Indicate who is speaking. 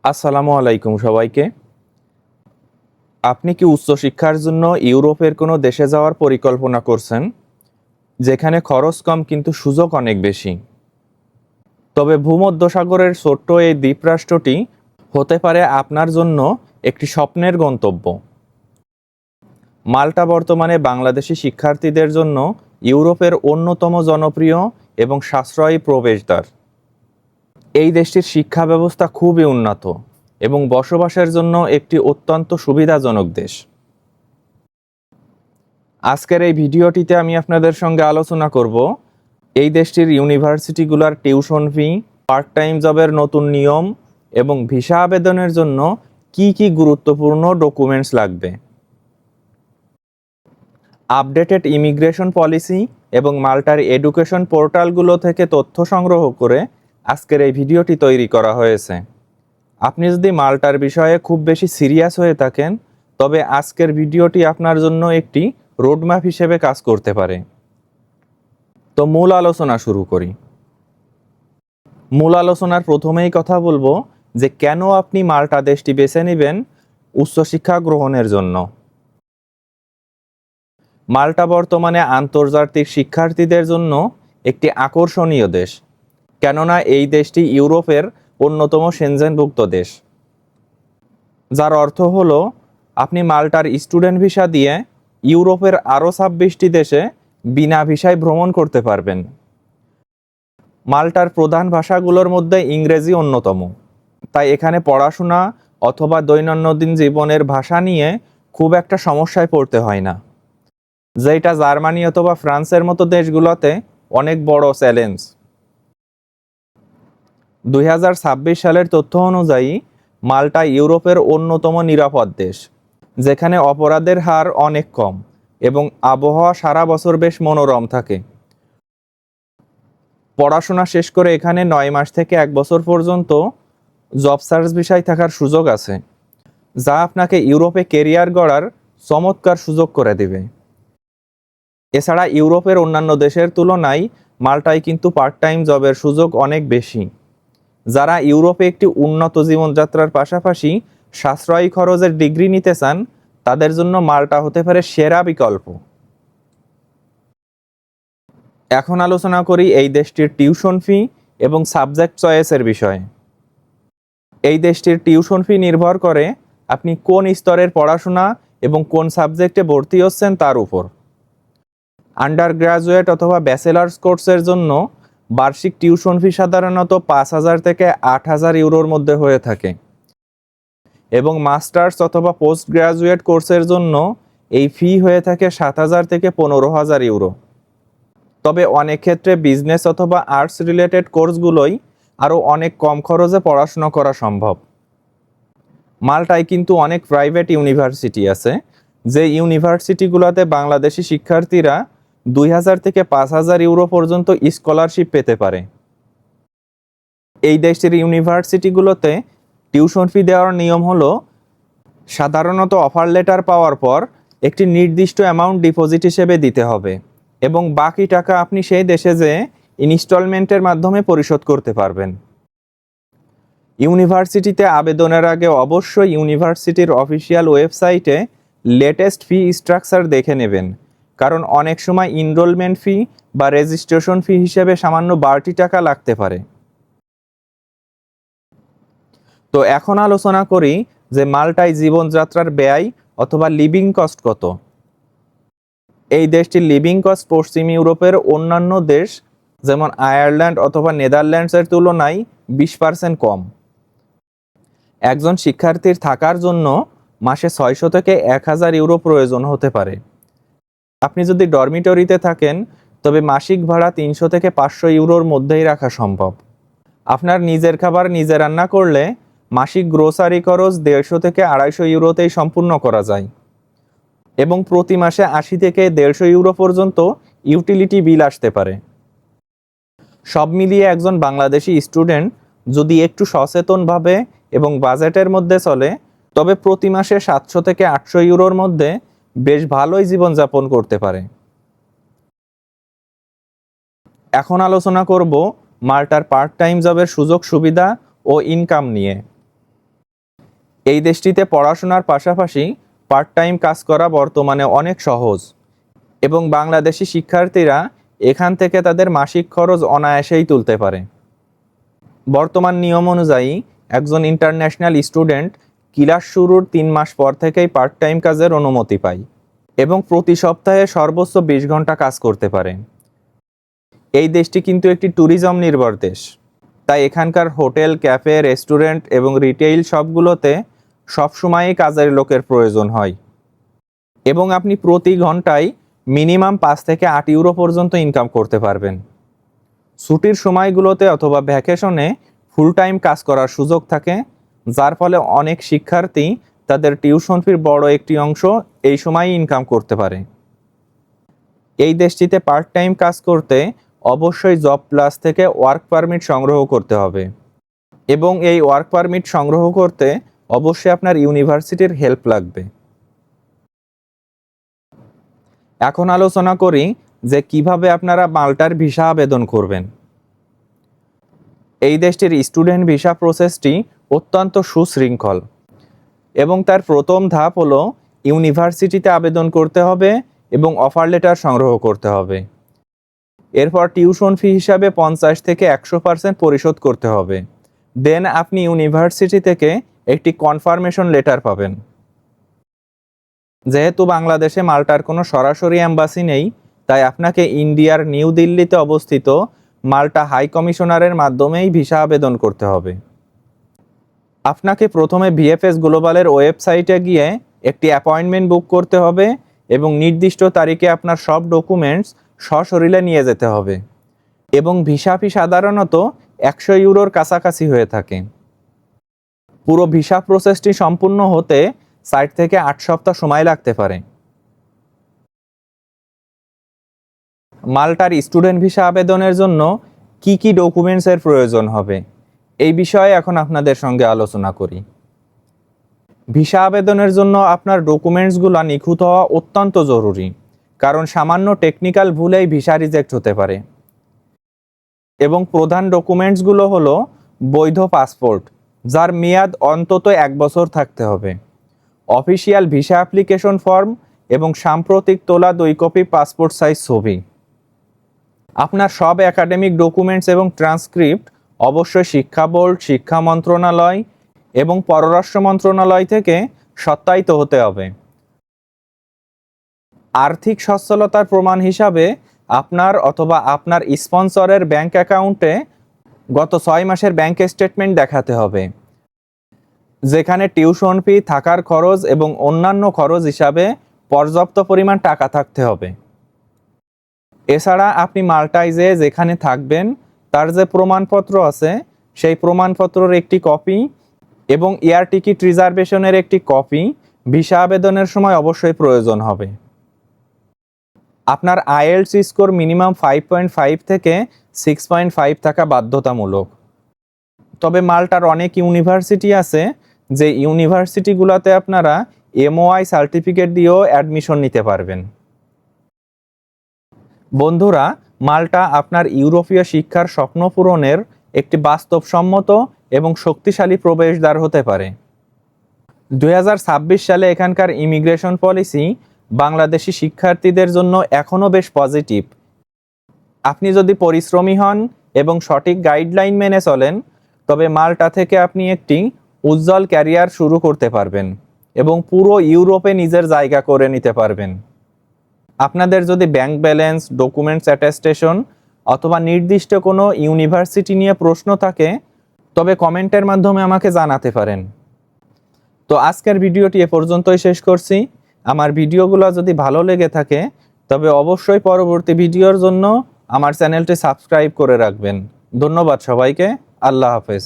Speaker 1: আসসালামু আলাইকুম সবাইকে। আপনি কি উচ্চশিক্ষার জন্য ইউরোপের কোনো দেশে যাওয়ার পরিকল্পনা করছেন, যেখানে খরচ কম কিন্তু সুযোগ অনেক বেশি? তবে ভূমধ্যসাগরের ছোট্ট এই দ্বীপরাষ্ট্রটি হতে পারে আপনার জন্য একটি স্বপ্নের গন্তব্য। মাল্টা বর্তমানে বাংলাদেশি শিক্ষার্থীদের জন্য ইউরোপের অন্যতম জনপ্রিয় এবং সাশ্রয়ী প্রবেশদ্বার। এই দেশটির শিক্ষা ব্যবস্থা খুবই উন্নত এবং বসবাসের জন্য একটি অত্যন্ত সুবিধাজনক দেশ। আজকের এই ভিডিওটিতে আমি আপনাদের সঙ্গে আলোচনা করব এই দেশটির ইউনিভার্সিটিগুলোর টিউশন ফি, পার্ট টাইম জবের নতুন নিয়ম এবং ভিসা আবেদনের জন্য কি কি গুরুত্বপূর্ণ ডকুমেন্টস লাগবে। আপডেটেড ইমিগ্রেশন পলিসি এবং মাল্টার এডুকেশন পোর্টালগুলো থেকে তথ্য সংগ্রহ করে আজকের এই ভিডিওটি তৈরি করা হয়েছে। আপনি যদি মাল্টার বিষয়ে খুব বেশি সিরিয়াস হয়ে থাকেন, তবে আজকের ভিডিওটি আপনার জন্য একটি রোডম্যাপ হিসেবে কাজ করতে পারে। তো মূল আলোচনা শুরু করি। মূল আলোচনার প্রথমেই কথা বলবো যে কেন আপনি মাল্টা দেশটি বেছে নেবেন উচ্চশিক্ষা গ্রহণের জন্য। মাল্টা বর্তমানে আন্তর্জাতিক শিক্ষার্থীদের জন্য একটি আকর্ষণীয় দেশ, কেননা এই দেশটি ইউরোপের অন্যতম সেনজেনভুক্ত দেশ, যার অর্থ হলো আপনি মাল্টার স্টুডেন্ট ভিসা দিয়ে ইউরোপের আরও 26টি দেশে বিনা ভিসায় ভ্রমণ করতে পারবেন। মাল্টার প্রধান ভাষাগুলোর মধ্যে ইংরেজি অন্যতম, তাই এখানে পড়াশোনা অথবা দৈনন্দিন জীবনের ভাষা নিয়ে খুব একটা সমস্যায় পড়তে হয় না, যেটা জার্মানি অথবা ফ্রান্সের মতো দেশগুলোতে অনেক বড় চ্যালেঞ্জ। 2026 সালের তথ্য অনুযায়ী মাল্টা ইউরোপের অন্যতম নিরাপদ দেশ, যেখানে অপরাধের হার অনেক কম এবং আবহাওয়া সারা বছর বেশ মনোরম থাকে। পড়াশোনা শেষ করে এখানে 9 মাস থেকে 1 বছর পর্যন্ত জব সার্চ ভিসায় থাকার সুযোগ আছে, যা আপনাকে ইউরোপে কেরিয়ার গড়ার চমৎকার সুযোগ করে দেবে। এছাড়া ইউরোপের অন্যান্য দেশের তুলনায় মাল্টায় কিন্তু পার্ট টাইম জবের সুযোগ অনেক বেশি। যারা ইউরোপে একটি উন্নত জীবনযাত্রার পাশাপাশি সাশ্রয়ী খরচের ডিগ্রি নিতে চান, তাদের জন্য মাল্টা হতে পারে সেরা বিকল্প। এখন আলোচনা করি এই দেশটির টিউশন ফি এবং সাবজেক্ট চয়েসের বিষয়ে। এই দেশটির টিউশন ফি নির্ভর করে আপনি কোন স্তরের পড়াশোনা এবং কোন সাবজেক্টে ভর্তি হচ্ছেন তার উপর। আন্ডার গ্রাজুয়েট অথবা ব্যাচেলার্স কোর্সের জন্য বার্ষিক টিউশন ফি সাধারণত 5,000 থেকে 8,000 ইউরোর মধ্যে হয়ে থাকে, এবং মাস্টার্স অথবা পোস্ট গ্রাজুয়েট কোর্সের জন্য এই ফি হয়ে থাকে 7,000 থেকে 15,000 ইউরো। তবে অনেক ক্ষেত্রে বিজনেস অথবা আর্টস রিলেটেড কোর্সগুলোই আরও অনেক কম খরচে পড়াশোনা করা সম্ভব। মাল্টায় কিন্তু অনেক প্রাইভেট ইউনিভার্সিটি আছে, যে ইউনিভার্সিটিগুলোতে বাংলাদেশি শিক্ষার্থীরা 2,000 থেকে 5,000 ইউরো পর্যন্ত স্কলারশিপ পেতে পারে। এই দেশের ইউনিভার্সিটিগুলোতে টিউশন ফি দেওয়ার নিয়ম হলো সাধারণত অফার লেটার পাওয়ার পর একটি নির্দিষ্ট অ্যামাউন্ট ডিপোজিট হিসেবে দিতে হবে, এবং বাকি টাকা আপনি সেই দেশে যেয়ে ইনস্টলমেন্টের মাধ্যমে পরিশোধ করতে পারবেন। ইউনিভার্সিটিতে আবেদনের আগে অবশ্যই ইউনিভার্সিটির অফিসিয়াল ওয়েবসাইটে লেটেস্ট ফি স্ট্রাকচার দেখে নেবেন, কারণ অনেক সময় এনরোলমেন্ট ফি বা রেজিস্ট্রেশন ফি হিসেবে সামান্য বাড়তি টাকা লাগতে পারে। তো এখন আলোচনা করি যে মাল্টায় জীবনযাত্রার ব্যয় অথবা লিভিং কস্ট কত। এই দেশটির লিভিং কস্ট পশ্চিম ইউরোপের অন্যান্য দেশ যেমন আয়ারল্যান্ড অথবা নেদারল্যান্ডসের তুলনায় 20% কম। একজন শিক্ষার্থীর থাকার জন্য মাসে 600 থেকে 1,000 ইউরো প্রয়োজন হতে পারে। আপনি যদি ডরমিটরিতে থাকেন, তবে মাসিক ভাড়া 300 থেকে 500 ইউরোর মধ্যেই রাখা সম্ভব। আপনার নিজের খাবার নিজে রান্না করলে মাসিক গ্রোসারি খরচ 150 থেকে 250 ইউরোতেই সম্পূর্ণ করা যায়, এবং প্রতি মাসে 80 থেকে 150 ইউরো পর্যন্ত ইউটিলিটি বিল আসতে পারে। সব মিলিয়ে একজন বাংলাদেশি স্টুডেন্ট যদি একটু সচেতনভাবে এবং বাজেটের মধ্যে চলে, তবে প্রতি মাসে 700 থেকে 800 ইউরোর মধ্যে বেশ ভালোই জীবনযাপন করতে পারে। এখন আলোচনা করব মাল্টার পার্ট টাইম জবের সুযোগ সুবিধা ও ইনকাম নিয়ে। এই দেশটিতে পড়াশোনার পাশাপাশি পার্ট টাইম কাজ করা বর্তমানে অনেক সহজ এবং বাংলাদেশি শিক্ষার্থীরা এখান থেকে তাদের মাসিক খরচ অনায়াসেই তুলতে পারে। বর্তমান নিয়ম অনুযায়ী একজন ইন্টারন্যাশনাল স্টুডেন্ট ক্লাস শুরুর 3 মাস পর থেকেই পার্ট টাইম কাজের অনুমতি পায় এবং প্রতি সপ্তাহে সর্বোচ্চ 20 ঘন্টা কাজ করতে পারে। এই দেশটি কিন্তু একটি ট্যুরিজম নির্ভর দেশ, তাই এখানকার হোটেল, ক্যাফে, রেস্টুরেন্ট এবং রিটেইল সবগুলোতে সবসময়ই কাজের লোকের প্রয়োজন হয় এবং আপনি প্রতি ঘন্টায় মিনিমাম 5 থেকে 8 ইউরো পর্যন্ত ইনকাম করতে পারবেন। ছুটির সময়গুলোতে অথবা ভ্যাকেশনে ফুল টাইম কাজ করার সুযোগ থাকে, যার ফলে অনেক শিক্ষার্থী তাদের টিউশন ফির বড় একটি অংশ এই সময়ই ইনকাম করতে পারে। এই দেশটিতে পার্ট টাইম কাজ করতে অবশ্যই জব প্লাস থেকে ওয়ার্ক পারমিট সংগ্রহ করতে হবে এবং এই ওয়ার্ক পারমিট সংগ্রহ করতে অবশ্যই আপনার ইউনিভার্সিটির হেল্প লাগবে। এখন আলোচনা করি যে কিভাবে আপনারা মাল্টার ভিসা আবেদন করবেন। এই দেশটির স্টুডেন্ট ভিসা প্রসেসটি অত্যন্ত সুশৃঙ্খল এবং তার প্রথম ধাপ হলো ইউনিভার্সিটিতে আবেদন করতে হবে এবং অফার লেটার সংগ্রহ করতে হবে। এরপর টিউশন ফি হিসাবে 50 থেকে 100% পরিশোধ করতে হবে। দেন আপনি ইউনিভার্সিটি থেকে একটি কনফার্মেশন লেটার পাবেন। যেহেতু বাংলাদেশে মাল্টার কোনো সরাসরি অ্যাম্বাসি নেই, তাই আপনাকে ইন্ডিয়ার নিউ দিল্লিতে অবস্থিত মাল্টা হাই কমিশনারের মাধ্যমেই ভিসা আবেদন করতে হবে। আপনাকে প্রথমে ভিএফএস গ্লোবালের ওয়েবসাইটে গিয়ে একটি অ্যাপয়েন্টমেন্ট বুক করতে হবে এবং নির্দিষ্ট তারিখে আপনার সব ডকুমেন্টস সশরীরে নিয়ে যেতে হবে এবং ভিসা ফি সাধারণত 100 ইউরোর কাছাকাছি হয়ে থাকে। পুরো ভিসা প্রসেসটি সম্পূর্ণ হতে 7 থেকে 8 সপ্তাহ সময় লাগতে পারে। মাল্টার স্টুডেন্ট ভিসা আবেদনের জন্য কি কি ডকুমেন্টসের প্রয়োজন হবে এই বিষয়ে এখন আপনাদের সঙ্গে আলোচনা করি। ভিসা আবেদনের জন্য আপনার ডকুমেন্টসগুলো নিখুঁত হওয়া অত্যন্ত জরুরি, কারণ সামান্য টেকনিক্যাল ভুলেই ভিসা রিজেক্ট হতে পারে। এবং প্রধান ডকুমেন্টসগুলো হলো বৈধ পাসপোর্ট, যার মেয়াদ অন্তত 1 বছর থাকতে হবে, অফিসিয়াল ভিসা অ্যাপ্লিকেশন ফর্ম এবং সাম্প্রতিক তোলা 2 কপি পাসপোর্ট সাইজ ছবি। আপনার সব একাডেমিক ডকুমেন্টস এবং ট্রান্সক্রিপ্ট অবশ্যই শিক্ষা বোর্ড, শিক্ষা মন্ত্রণালয় এবং পররাষ্ট্র মন্ত্রণালয় থেকে সত্যায়িত হতে হবে। আর্থিক সচ্ছলতার প্রমাণ হিসাবে আপনার অথবা আপনার স্পন্সরের ব্যাংক অ্যাকাউন্টে গত 6 মাসের ব্যাংক স্টেটমেন্ট দেখাতে হবে, যেখানে টিউশন ফি, থাকার খরচ এবং অন্যান্য খরচ হিসাবে পর্যাপ্ত পরিমাণ টাকা থাকতে হবে। এছাড়া আপনি মাল্টায় যেখানে থাকবেন তার যে প্রমাণপত্র আছে সেই প্রমাণপত্রের একটি কপি এবং এয়ার টিকিট রিজার্ভেশনের একটি কপি ভিসা আবেদনের সময় অবশ্যই প্রয়োজন হবে। আপনার আইএলটিএস স্কোর মিনিমাম 5.5 থেকে 6.5 থাকা বাধ্যতামূলক। তবে মাল্টার অনেক ইউনিভার্সিটি আছে যে ইউনিভার্সিটিগুলোতে আপনারা এমওআই সার্টিফিকেট দিয়েও অ্যাডমিশন নিতে পারবেন। বন্ধুরা, মাল্টা আপনার ইউরোপীয় শিক্ষার স্বপ্ন পূরণের একটি বাস্তবসম্মত এবং শক্তিশালী প্রবেশদ্বার হতে পারে। 2026 সালে এখানকার ইমিগ্রেশন পলিসি বাংলাদেশি শিক্ষার্থীদের জন্য এখনও বেশ পজিটিভ। আপনি যদি পরিশ্রমী হন এবং সঠিক গাইডলাইন মেনে চলেন, তবে মাল্টা থেকে আপনি একটি উজ্জ্বল ক্যারিয়ার শুরু করতে পারবেন এবং পুরো ইউরোপে নিজের জায়গা করে নিতে পারবেন। আপনাদের যদি ব্যাংক ব্যালেন্স, ডকুমেন্টস অ্যাটেস্টেশন অথবা নির্দিষ্ট কোনো ইউনিভার্সিটি নিয়ে প্রশ্ন থাকে, তবে কমেন্টের মাধ্যমে আমাকে জানাতে পারেন। তো আজকের ভিডিওটি এ পর্যন্তই শেষ করছি। আমার ভিডিওগুলো যদি ভালো লেগে থাকে তবে অবশ্যই পরবর্তী ভিডিওর জন্য আমার চ্যানেলটি সাবস্ক্রাইব করে রাখবেন। ধন্যবাদ সবাইকে। আল্লাহ হাফেজ।